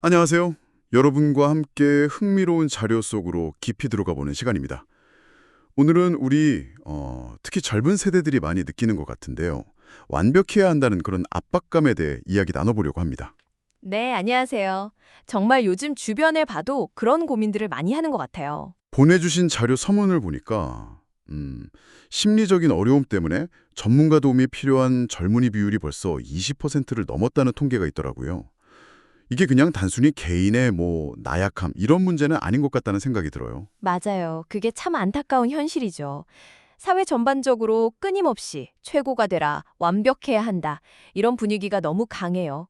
안녕하세요. 여러분과 함께 흥미로운 자료 속으로 깊이 들어가 보는 시간입니다. 오늘은 우리 특히 젊은 세대들이 많이 느끼는 것 같은데요. 완벽해야 한다는 그런 압박감에 대해 이야기 나눠보려고 합니다. 네, 안녕하세요. 정말 요즘 주변에 봐도 그런 고민들을 많이 하는 것 같아요. 보내주신 자료 서문을 보니까 심리적인 어려움 때문에 전문가 도움이 필요한 젊은이 비율이 벌써 20%를 넘었다는 통계가 있더라고요. 이게 그냥 단순히 개인의 나약함 이런 문제는 아닌 것 같다는 생각이 들어요. 맞아요. 그게 참 안타까운 현실이죠. 사회 전반적으로 끊임없이 최고가 되라, 완벽해야 한다. 이런 분위기가 너무 강해요.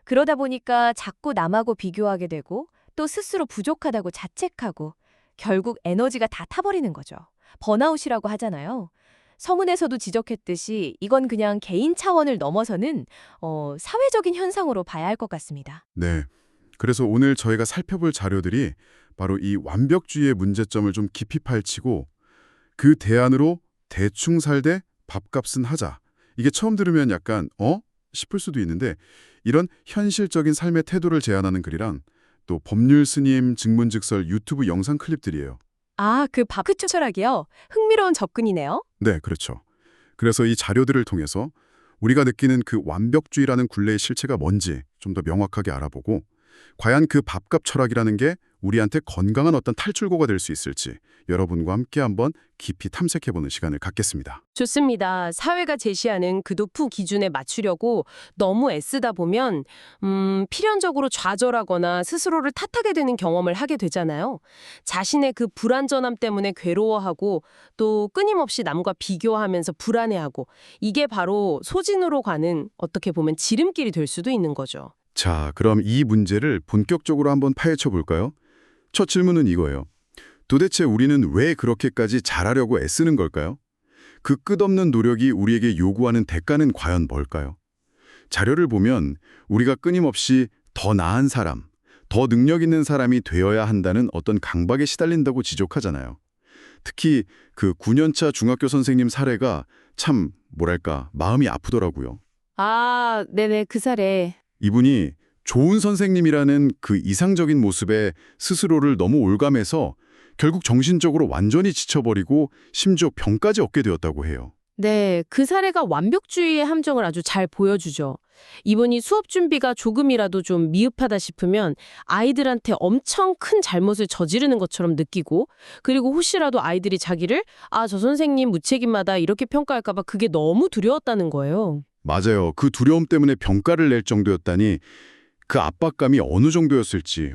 그러다 보니까 자꾸 남하고 비교하게 되고 또 스스로 부족하다고 자책하고 결국 에너지가 다 타버리는 거죠. 번아웃이라고 하잖아요. 서문에서도 지적했듯이 이건 그냥 개인 차원을 넘어서는 사회적인 현상으로 봐야 할 것 같습니다. 네. 그래서 오늘 저희가 살펴볼 자료들이 바로 이 완벽주의의 문제점을 좀 깊이 파헤치고 그 대안으로 대충 살되 밥값은 하자. 이게 처음 들으면 약간 싶을 수도 있는데 이런 현실적인 삶의 태도를 제안하는 글이랑 또 법률 스님 증문즉설 유튜브 영상 클립들이에요. 아, 그 바크처 철학이요? 흥미로운 접근이네요. 네, 그렇죠. 그래서 이 자료들을 통해서 우리가 느끼는 그 완벽주의라는 굴레의 실체가 뭔지 좀 더 명확하게 알아보고 과연 그 밥값 철학이라는 게 우리한테 건강한 어떤 탈출구가 될 수 있을지 여러분과 함께 한번 깊이 탐색해보는 시간을 갖겠습니다. 좋습니다. 사회가 제시하는 그 높은 기준에 맞추려고 너무 애쓰다 보면 필연적으로 좌절하거나 스스로를 탓하게 되는 경험을 하게 되잖아요. 자신의 그 불완전함 때문에 괴로워하고 또 끊임없이 남과 비교하면서 불안해하고 이게 바로 소진으로 가는 어떻게 보면 지름길이 될 수도 있는 거죠. 자, 그럼 이 문제를 본격적으로 한번 파헤쳐 볼까요? 첫 질문은 이거예요. 도대체 우리는 왜 그렇게까지 잘하려고 애쓰는 걸까요? 그 끝없는 노력이 우리에게 요구하는 대가는 과연 뭘까요? 자료를 보면 우리가 끊임없이 더 나은 사람, 더 능력 있는 사람이 되어야 한다는 어떤 강박에 시달린다고 지적하잖아요. 특히 그 9년차 중학교 선생님 사례가 참 마음이 아프더라고요. 아, 네네, 그 사례. 이분이 좋은 선생님이라는 그 이상적인 모습에 스스로를 너무 올감해서 결국 정신적으로 완전히 지쳐버리고 심지어 병까지 얻게 되었다고 해요. 네, 그 사례가 완벽주의의 함정을 아주 잘 보여주죠. 이분이 수업 준비가 조금이라도 좀 미흡하다 싶으면 아이들한테 엄청 큰 잘못을 저지르는 것처럼 느끼고 그리고 혹시라도 아이들이 자기를 저 선생님 무책임하다 이렇게 평가할까 봐 그게 너무 두려웠다는 거예요. 맞아요. 그 두려움 때문에 병가를 낼 정도였다니 그 압박감이 어느 정도였을지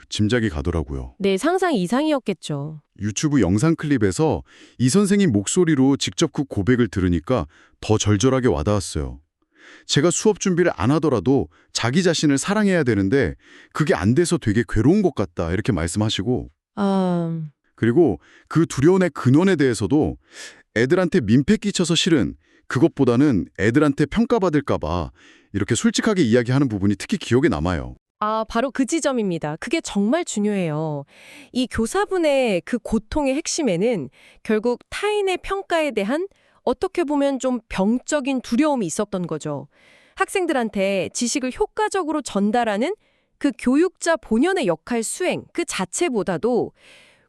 짐작이 가더라고요. 네, 상상 이상이었겠죠. 유튜브 영상 클립에서 이 선생님 목소리로 직접 그 고백을 들으니까 더 절절하게 와닿았어요. 제가 수업 준비를 안 하더라도 자기 자신을 사랑해야 되는데 그게 안 돼서 되게 괴로운 것 같다 이렇게 말씀하시고 아, 그리고 그 두려움의 근원에 대해서도 애들한테 민폐 끼쳐서 싫은 그것보다는 애들한테 평가받을까 봐 이렇게 솔직하게 이야기하는 부분이 특히 기억에 남아요. 바로 그 지점입니다. 그게 정말 중요해요. 이 교사분의 그 고통의 핵심에는 결국 타인의 평가에 대한 어떻게 보면 좀 병적인 두려움이 있었던 거죠. 학생들한테 지식을 효과적으로 전달하는 그 교육자 본연의 역할 수행 그 자체보다도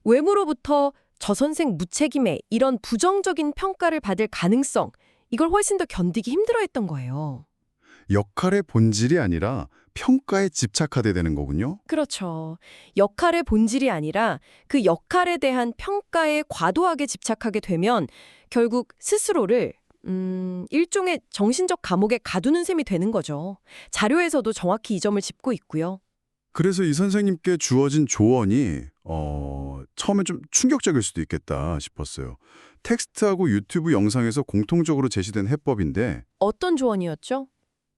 외부로부터 저 선생 무책임해 이런 부정적인 평가를 받을 가능성 이걸 훨씬 더 견디기 힘들어했던 거예요. 역할의 본질이 아니라 평가에 집착하게 되는 거군요. 그렇죠. 역할의 본질이 아니라 그 역할에 대한 평가에 과도하게 집착하게 되면 결국 스스로를 일종의 정신적 감옥에 가두는 셈이 되는 거죠. 자료에서도 정확히 이 점을 짚고 있고요. 그래서 이 선생님께 주어진 조언이 처음엔 좀 충격적일 수도 있겠다 싶었어요. 텍스트하고 유튜브 영상에서 공통적으로 제시된 해법인데 어떤 조언이었죠?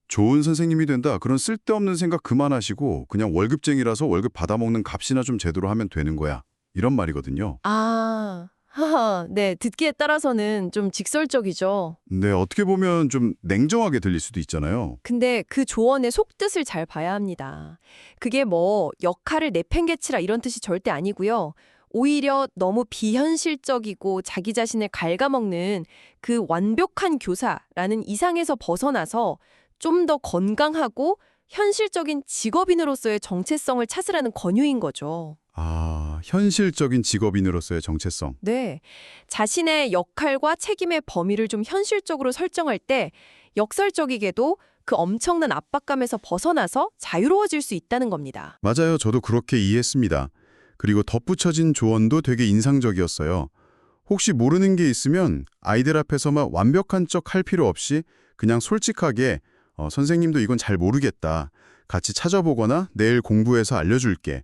좋은 선생님이 된다. 그런 쓸데없는 생각 그만하시고 그냥 월급쟁이라서 월급 받아먹는 값이나 좀 제대로 하면 되는 거야. 이런 말이거든요. 하하, 네, 듣기에 따라서는 좀 직설적이죠. 네, 어떻게 보면 좀 냉정하게 들릴 수도 있잖아요. 근데 그 조언의 속뜻을 잘 봐야 합니다. 그게 뭐 역할을 내팽개치라 이런 뜻이 절대 아니고요. 오히려 너무 비현실적이고 자기 자신을 갉아먹는 그 완벽한 교사라는 이상에서 벗어나서 좀 더 건강하고 현실적인 직업인으로서의 정체성을 찾으라는 권유인 거죠. 아, 현실적인 직업인으로서의 정체성. 네. 자신의 역할과 책임의 범위를 좀 현실적으로 설정할 때 역설적이게도 그 엄청난 압박감에서 벗어나서 자유로워질 수 있다는 겁니다. 맞아요. 저도 그렇게 이해했습니다. 그리고 덧붙여진 조언도 되게 인상적이었어요. 혹시 모르는 게 있으면 아이들 앞에서만 완벽한 척 할 필요 없이 그냥 솔직하게 선생님도 이건 잘 모르겠다. 같이 찾아보거나 내일 공부해서 알려줄게.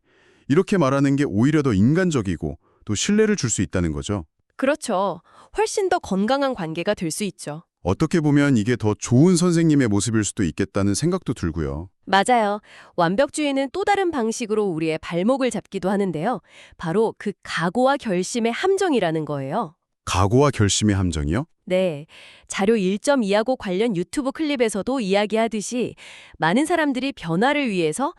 이렇게 말하는 게 오히려 더 인간적이고 또 신뢰를 줄 수 있다는 거죠. 그렇죠. 훨씬 더 건강한 관계가 될 수 있죠. 어떻게 보면 이게 더 좋은 선생님의 모습일 수도 있겠다는 생각도 들고요. 맞아요. 완벽주의는 또 다른 방식으로 우리의 발목을 잡기도 하는데요. 바로 그 각오와 결심의 함정이라는 거예요. 각오와 결심의 함정이요? 네. 자료 1.2하고 관련 유튜브 클립에서도 이야기하듯이 많은 사람들이 변화를 위해서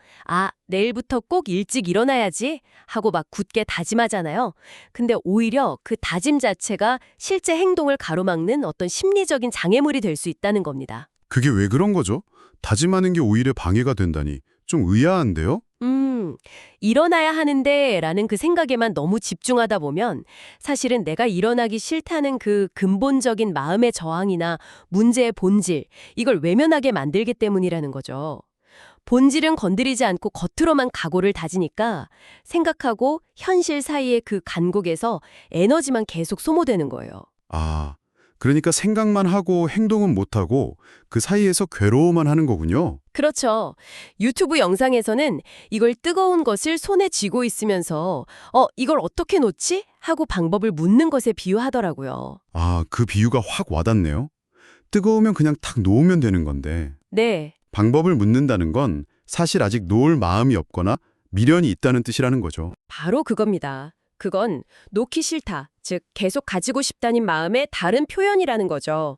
내일부터 꼭 일찍 일어나야지 하고 막 굳게 다짐하잖아요. 근데 오히려 그 다짐 자체가 실제 행동을 가로막는 어떤 심리적인 장애물이 될 수 있다는 겁니다. 그게 왜 그런 거죠? 다짐하는 게 오히려 방해가 된다니. 좀 의아한데요? 일어나야 하는데 라는 그 생각에만 너무 집중하다 보면 사실은 내가 일어나기 싫다는 그 근본적인 마음의 저항이나 문제의 본질, 이걸 외면하게 만들기 때문이라는 거죠. 본질은 건드리지 않고 겉으로만 각오를 다지니까 생각하고 현실 사이의 그 간극에서 에너지만 계속 소모되는 거예요. 아, 그러니까 생각만 하고 행동은 못하고 그 사이에서 괴로워만 하는 거군요. 그렇죠. 유튜브 영상에서는 이걸 뜨거운 것을 손에 쥐고 있으면서 이걸 어떻게 놓지? 하고 방법을 묻는 것에 비유하더라고요. 아, 그 비유가 확 와닿네요. 뜨거우면 그냥 탁 놓으면 되는 건데 네. 방법을 묻는다는 건 사실 아직 놓을 마음이 없거나 미련이 있다는 뜻이라는 거죠. 바로 그겁니다. 그건 놓기 싫다, 즉 계속 가지고 싶다는 마음의 다른 표현이라는 거죠.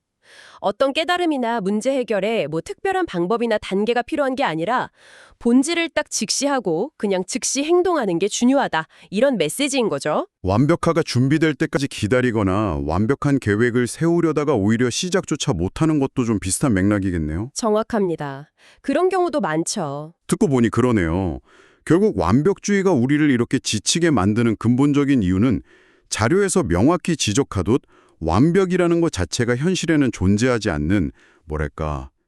어떤 깨달음이나 문제 해결에 특별한 방법이나 단계가 필요한 게 아니라 본질을 딱 직시하고 그냥 즉시 행동하는 게 중요하다. 이런 메시지인 거죠. 완벽화가 준비될 때까지 기다리거나 완벽한 계획을 세우려다가 오히려 시작조차 못하는 것도 좀 비슷한 맥락이겠네요. 정확합니다. 그런 경우도 많죠. 듣고 보니 그러네요. 결국 완벽주의가 우리를 이렇게 지치게 만드는 근본적인 이유는 자료에서 명확히 지적하듯 완벽이라는 것 자체가 현실에는 존재하지 않는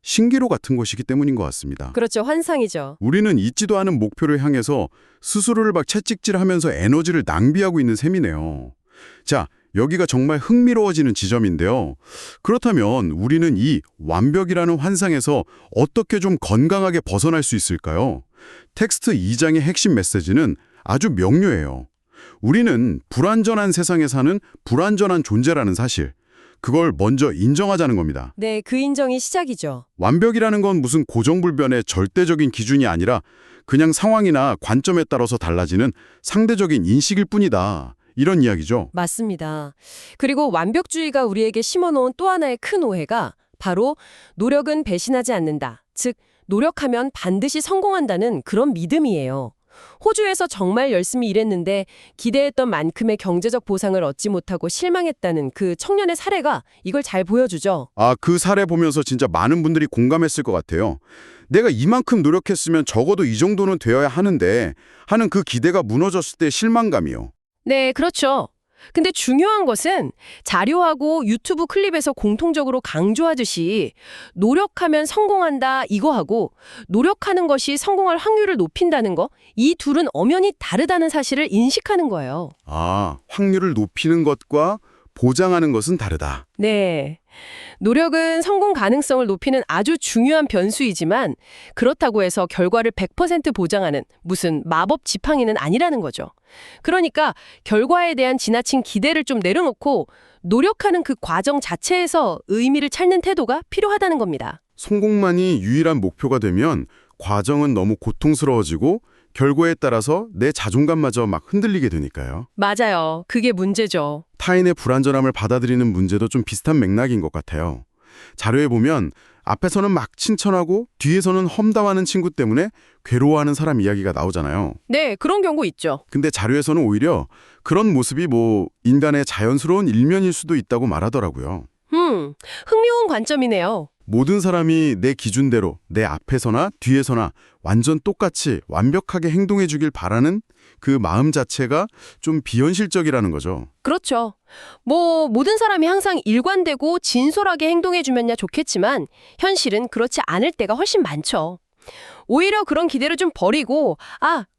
신기루 같은 것이기 때문인 것 같습니다. 그렇죠. 환상이죠. 우리는 잊지도 않은 목표를 향해서 스스로를 막 채찍질하면서 에너지를 낭비하고 있는 셈이네요. 자, 여기가 정말 흥미로워지는 지점인데요. 그렇다면 우리는 이 완벽이라는 환상에서 어떻게 좀 건강하게 벗어날 수 있을까요? 텍스트 2장의 핵심 메시지는 아주 명료해요. 우리는 불완전한 세상에 사는 불완전한 존재라는 사실, 그걸 먼저 인정하자는 겁니다. 네, 그 인정이 시작이죠. 완벽이라는 건 무슨 고정불변의 절대적인 기준이 아니라 그냥 상황이나 관점에 따라서 달라지는 상대적인 인식일 뿐이다. 이런 이야기죠. 맞습니다. 그리고 완벽주의가 우리에게 심어놓은 또 하나의 큰 오해가 바로 노력은 배신하지 않는다. 즉, 노력하면 반드시 성공한다는 그런 믿음이에요. 호주에서 정말 열심히 일했는데 기대했던 만큼의 경제적 보상을 얻지 못하고 실망했다는 그 청년의 사례가 이걸 잘 보여주죠. 아, 그 사례 보면서 진짜 많은 분들이 공감했을 것 같아요. 내가 이만큼 노력했으면 적어도 이 정도는 되어야 하는데 하는 그 기대가 무너졌을 때 실망감이요. 네, 그렇죠. 근데 중요한 것은 자료하고 유튜브 클립에서 공통적으로 강조하듯이 노력하면 성공한다 이거하고 노력하는 것이 성공할 확률을 높인다는 거, 이 둘은 엄연히 다르다는 사실을 인식하는 거예요. 아, 확률을 높이는 것과 보장하는 것은 다르다. 네. 노력은 성공 가능성을 높이는 아주 중요한 변수이지만 그렇다고 해서 결과를 100% 보장하는 무슨 마법 지팡이는 아니라는 거죠. 그러니까 결과에 대한 지나친 기대를 좀 내려놓고 노력하는 그 과정 자체에서 의미를 찾는 태도가 필요하다는 겁니다. 성공만이 유일한 목표가 되면 과정은 너무 고통스러워지고 결과에 따라서 내 자존감마저 막 흔들리게 되니까요. 맞아요. 그게 문제죠. 타인의 불완전함을 받아들이는 문제도 좀 비슷한 맥락인 것 같아요. 자료에 보면 앞에서는 막 칭찬하고 뒤에서는 험담하는 친구 때문에 괴로워하는 사람 이야기가 나오잖아요. 네, 그런 경우 있죠. 근데 자료에서는 오히려 그런 모습이 인간의 자연스러운 일면일 수도 있다고 말하더라고요. 흥미로운 관점이네요. 모든 사람이 내 기준대로 내 앞에서나 뒤에서나 완전 똑같이 완벽하게 행동해 주길 바라는 그 마음 자체가 좀 비현실적이라는 거죠. 그렇죠. 뭐 모든 사람이 항상 일관되고 진솔하게 행동해주면야 좋겠지만 현실은 그렇지 않을 때가 훨씬 많죠. 오히려 그런 기대를 좀 버리고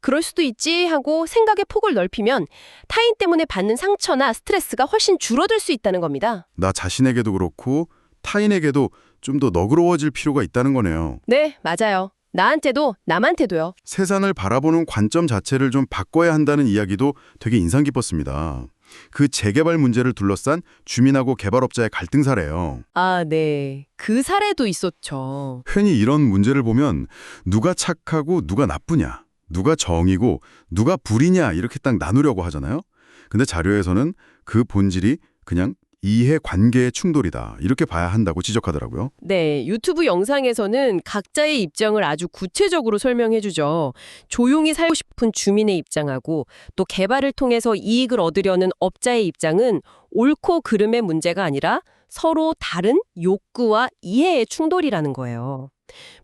그럴 수도 있지 하고 생각의 폭을 넓히면 타인 때문에 받는 상처나 스트레스가 훨씬 줄어들 수 있다는 겁니다. 나 자신에게도 그렇고 타인에게도 좀 더 너그러워질 필요가 있다는 거네요. 네, 맞아요. 나한테도 남한테도요. 세상을 바라보는 관점 자체를 좀 바꿔야 한다는 이야기도 되게 인상 깊었습니다. 그 재개발 문제를 둘러싼 주민하고 개발업자의 갈등 사례예요. 네. 그 사례도 있었죠. 흔히 이런 문제를 보면 누가 착하고 누가 나쁘냐, 누가 정이고 누가 불이냐 이렇게 딱 나누려고 하잖아요. 근데 자료에서는 그 본질이 그냥 이해관계의 충돌이다 이렇게 봐야 한다고 지적하더라고요. 네, 유튜브 영상에서는 각자의 입장을 아주 구체적으로 설명해주죠. 조용히 살고 싶은 주민의 입장하고 또 개발을 통해서 이익을 얻으려는 업자의 입장은 옳고 그름의 문제가 아니라 서로 다른 욕구와 이해의 충돌이라는 거예요.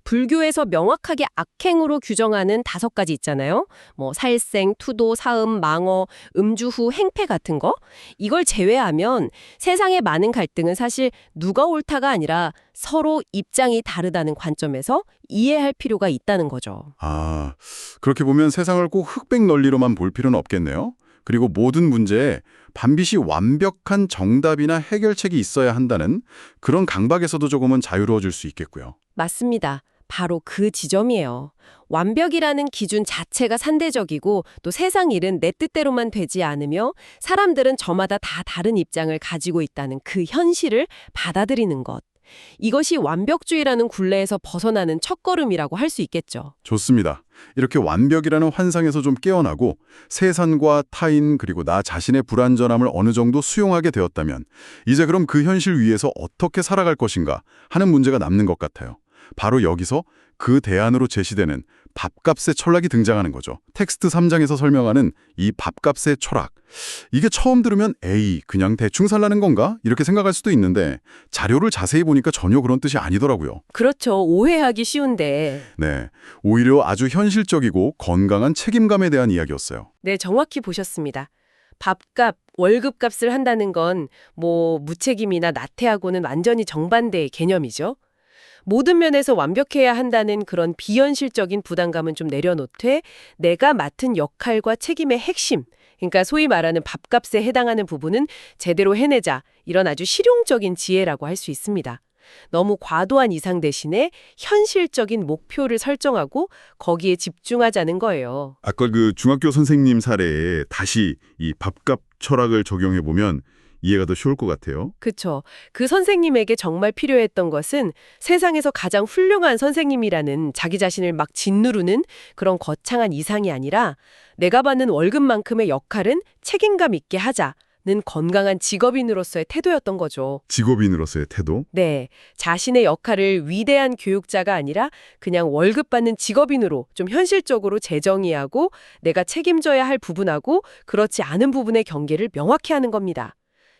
불교에서 명확하게 악행으로 규정하는 5가지 있잖아요. 뭐 살생, 투도, 사음, 망어, 음주후, 행패 같은 거. 이걸 제외하면 세상의 많은 갈등은 사실 누가 옳다가 아니라 서로 입장이 다르다는 관점에서 이해할 필요가 있다는 거죠. 그렇게 보면 세상을 꼭 흑백 논리로만 볼 필요는 없겠네요. 그리고 모든 문제에 반드시 완벽한 정답이나 해결책이 있어야 한다는 그런 강박에서도 조금은 자유로워질 수 있겠고요. 맞습니다. 바로 그 지점이에요. 완벽이라는 기준 자체가 산대적이고 또 세상 일은 내 뜻대로만 되지 않으며 사람들은 저마다 다 다른 입장을 가지고 있다는 그 현실을 받아들이는 것. 이것이 완벽주의라는 굴레에서 벗어나는 첫걸음이라고 할 수 있겠죠. 좋습니다. 이렇게 완벽이라는 환상에서 좀 깨어나고 세상과 타인 그리고 나 자신의 불완전함을 어느 정도 수용하게 되었다면 이제 그럼 그 현실 위에서 어떻게 살아갈 것인가 하는 문제가 남는 것 같아요. 바로 여기서 그 대안으로 제시되는 밥값의 철학이 등장하는 거죠. 텍스트 3장에서 설명하는 이 밥값의 철학. 이게 처음 들으면 에이, 그냥 대충 살라는 건가? 이렇게 생각할 수도 있는데 자료를 자세히 보니까 전혀 그런 뜻이 아니더라고요. 그렇죠. 오해하기 쉬운데. 네, 오히려 아주 현실적이고 건강한 책임감에 대한 이야기였어요. 네, 정확히 보셨습니다. 밥값, 월급값을 한다는 건 뭐 무책임이나 나태하고는 완전히 정반대의 개념이죠. 모든 면에서 완벽해야 한다는 그런 비현실적인 부담감은 좀 내려놓되 내가 맡은 역할과 책임의 핵심, 그러니까 소위 말하는 밥값에 해당하는 부분은 제대로 해내자, 이런 아주 실용적인 지혜라고 할 수 있습니다. 너무 과도한 이상 대신에 현실적인 목표를 설정하고 거기에 집중하자는 거예요. 아까 그 중학교 선생님 사례에 다시 이 밥값 철학을 적용해 보면 이해가 더 쉬울 것 같아요. 그렇죠. 그 선생님에게 정말 필요했던 것은 세상에서 가장 훌륭한 선생님이라는 자기 자신을 막 짓누르는 그런 거창한 이상이 아니라 내가 받는 월급만큼의 역할은 책임감 있게 하자는 건강한 직업인으로서의 태도였던 거죠. 직업인으로서의 태도? 네, 자신의 역할을 위대한 교육자가 아니라 그냥 월급 받는 직업인으로 좀 현실적으로 재정의하고 내가 책임져야 할 부분하고 그렇지 않은 부분의 경계를 명확히 하는 겁니다.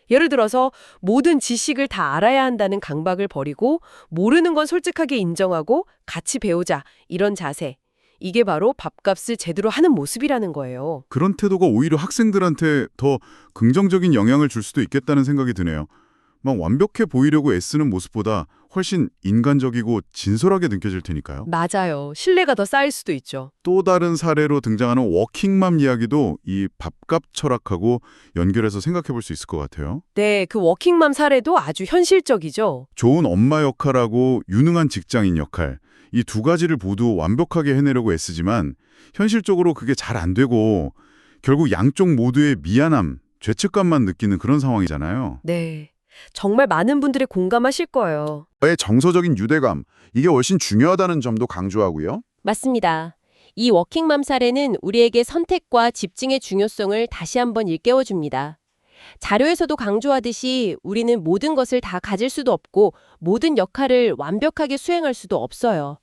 예를 들어서 모든 지식을 다 알아야 한다는 강박을 버리고 모르는 건 솔직하게 인정하고 같이 배우자, 이런 자세. 이게 바로 밥값을 제대로 하는 모습이라는 거예요. 그런 태도가 오히려 학생들한테 더 긍정적인 영향을 줄 수도 있겠다는 생각이 드네요. 막 완벽해 보이려고 애쓰는 모습보다 훨씬 인간적이고 진솔하게 느껴질 테니까요. 맞아요. 신뢰가 더 쌓일 수도 있죠. 또 다른 사례로 등장하는 워킹맘 이야기도 이 밥값 철학하고 연결해서 생각해 볼 수 있을 것 같아요. 네, 그 워킹맘 사례도 아주 현실적이죠. 좋은 엄마 역할하고 유능한 직장인 역할, 이 두 가지를 모두 완벽하게 해내려고 애쓰지만 현실적으로 그게 잘 안 되고 결국 양쪽 모두의 미안함, 죄책감만 느끼는 그런 상황이잖아요. 네, 정말 많은 분들이 공감하실 거예요. 의 정서적인 유대감, 이게 훨씬 중요하다는 점도 강조하고요. 맞습니다. 이 워킹맘 사례는 우리에게 선택과 집중의 중요성을 다시 한번 일깨워줍니다. 자료에서도 강조하듯이 우리는 모든 것을 다 가질 수도 없고 모든 역할을 완벽하게 수행할 수도 없어요.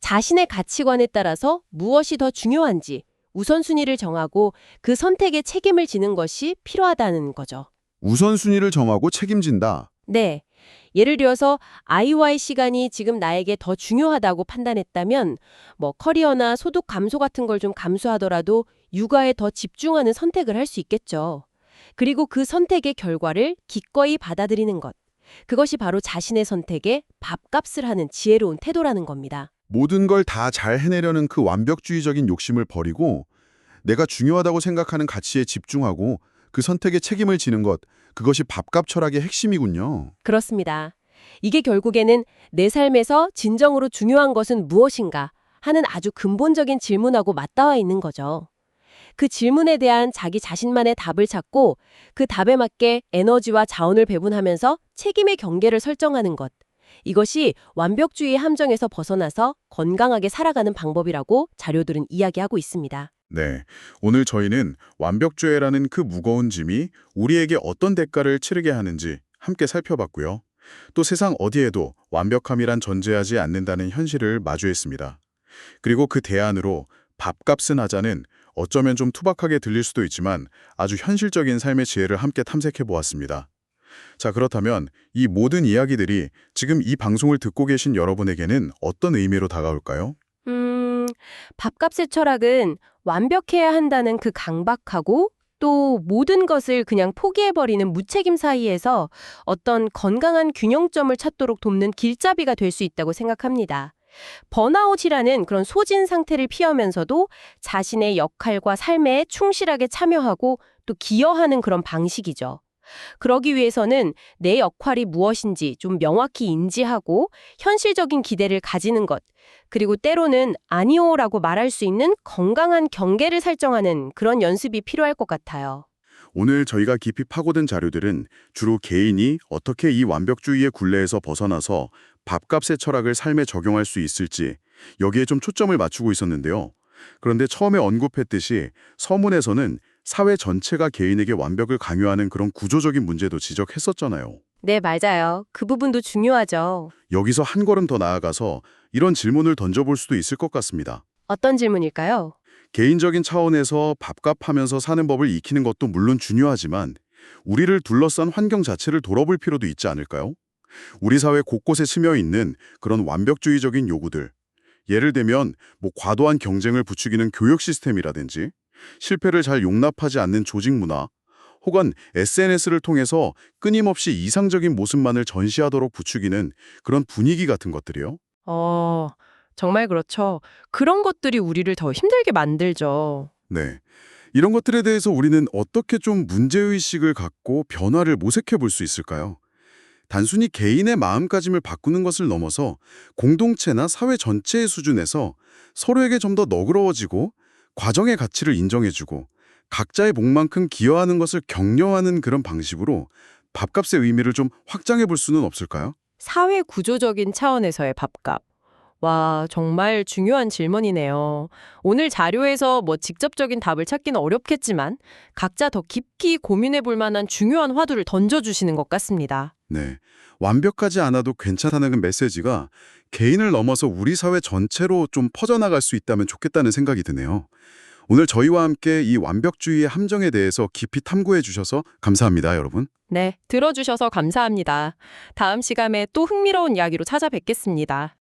자신의 가치관에 따라서 무엇이 더 중요한지 우선순위를 정하고 그 선택에 책임을 지는 것이 필요하다는 거죠. 우선순위를 정하고 책임진다. 네, 예를 들어서 아이와의 시간이 지금 나에게 더 중요하다고 판단했다면 커리어나 소득 감소 같은 걸 좀 감수하더라도 육아에 더 집중하는 선택을 할 수 있겠죠. 그리고 그 선택의 결과를 기꺼이 받아들이는 것. 그것이 바로 자신의 선택에 밥값을 하는 지혜로운 태도라는 겁니다. 모든 걸 다 잘 해내려는 그 완벽주의적인 욕심을 버리고 내가 중요하다고 생각하는 가치에 집중하고 그 선택에 책임을 지는 것, 그것이 밥값 철학의 핵심이군요. 그렇습니다. 이게 결국에는 내 삶에서 진정으로 중요한 것은 무엇인가 하는 아주 근본적인 질문하고 맞닿아 있는 거죠. 그 질문에 대한 자기 자신만의 답을 찾고 그 답에 맞게 에너지와 자원을 배분하면서 책임의 경계를 설정하는 것. 이것이 완벽주의의 함정에서 벗어나서 건강하게 살아가는 방법이라고 자료들은 이야기하고 있습니다. 네, 오늘 저희는 완벽주의라는 그 무거운 짐이 우리에게 어떤 대가를 치르게 하는지 함께 살펴봤고요. 또 세상 어디에도 완벽함이란 존재하지 않는다는 현실을 마주했습니다. 그리고 그 대안으로 밥값은 하자는 어쩌면 좀 투박하게 들릴 수도 있지만 아주 현실적인 삶의 지혜를 함께 탐색해 보았습니다. 자, 그렇다면 이 모든 이야기들이 지금 이 방송을 듣고 계신 여러분에게는 어떤 의미로 다가올까요? 밥값의 철학은 완벽해야 한다는 그 강박하고 또 모든 것을 그냥 포기해버리는 무책임 사이에서 어떤 건강한 균형점을 찾도록 돕는 길잡이가 될 수 있다고 생각합니다. 번아웃이라는 그런 소진 상태를 피하면서도 자신의 역할과 삶에 충실하게 참여하고 또 기여하는 그런 방식이죠. 그러기 위해서는 내 역할이 무엇인지 좀 명확히 인지하고 현실적인 기대를 가지는 것, 그리고 때로는 아니오라고 말할 수 있는 건강한 경계를 설정하는 그런 연습이 필요할 것 같아요. 오늘 저희가 깊이 파고든 자료들은 주로 개인이 어떻게 이 완벽주의의 굴레에서 벗어나서 밥값의 철학을 삶에 적용할 수 있을지 여기에 좀 초점을 맞추고 있었는데요. 그런데 처음에 언급했듯이 서문에서는 사회 전체가 개인에게 완벽을 강요하는 그런 구조적인 문제도 지적했었잖아요. 네, 맞아요. 그 부분도 중요하죠. 여기서 한 걸음 더 나아가서 이런 질문을 던져볼 수도 있을 것 같습니다. 어떤 질문일까요? 개인적인 차원에서 밥값하면서 사는 법을 익히는 것도 물론 중요하지만 우리를 둘러싼 환경 자체를 돌아볼 필요도 있지 않을까요? 우리 사회 곳곳에 스며 있는 그런 완벽주의적인 요구들. 예를 들면 과도한 경쟁을 부추기는 교육 시스템이라든지 실패를 잘 용납하지 않는 조직 문화, 혹은 SNS를 통해서 끊임없이 이상적인 모습만을 전시하도록 부추기는 그런 분위기 같은 것들이요. 정말 그렇죠. 그런 것들이 우리를 더 힘들게 만들죠. 네. 이런 것들에 대해서 우리는 어떻게 좀 문제의식을 갖고 변화를 모색해 볼 수 있을까요? 단순히 개인의 마음가짐을 바꾸는 것을 넘어서 공동체나 사회 전체의 수준에서 서로에게 좀 더 너그러워지고 과정의 가치를 인정해주고 각자의 복만큼 기여하는 것을 격려하는 그런 방식으로 밥값의 의미를 좀 확장해 볼 수는 없을까요? 사회 구조적인 차원에서의 밥값. 와, 정말 중요한 질문이네요. 오늘 자료에서 직접적인 답을 찾기는 어렵겠지만 각자 더 깊이 고민해 볼 만한 중요한 화두를 던져주시는 것 같습니다. 네. 완벽하지 않아도 괜찮다는 그 메시지가 개인을 넘어서 우리 사회 전체로 좀 퍼져나갈 수 있다면 좋겠다는 생각이 드네요. 오늘 저희와 함께 이 완벽주의의 함정에 대해서 깊이 탐구해 주셔서 감사합니다, 여러분. 네, 들어주셔서 감사합니다. 다음 시간에 또 흥미로운 이야기로 찾아뵙겠습니다.